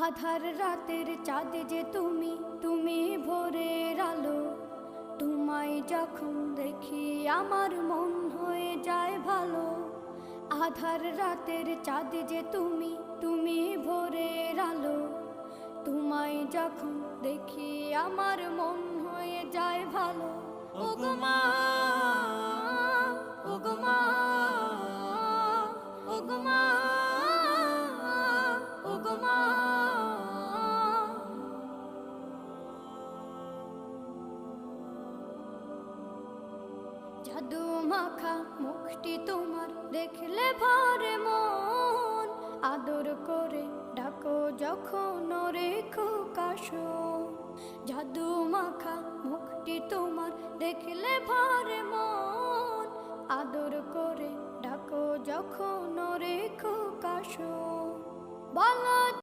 আধার রাতের চাঁদ যে তুমি, তুমি ভোরের আলো। তোমায় যখন দেখি আমার মন হয়ে যায় ভালো। আধার রাতের চাঁদ যে তুমি, তুমি ভোরের আলো। তোমায় যখন দেখি আমার মন হয়ে যায় ভালো। ওগো মা, ওগো মা, ওগো মা, ওগো মা। জাদু মাখা মুখটি তোমার দেখলে ভরে মন। আদর করে ডাকো যখন রেখো কাশন। জাদু মাখা মুখটি তোমার দেখলে ভরে মন। আদর করে ডাকো যখন রেখো কাশন। বলো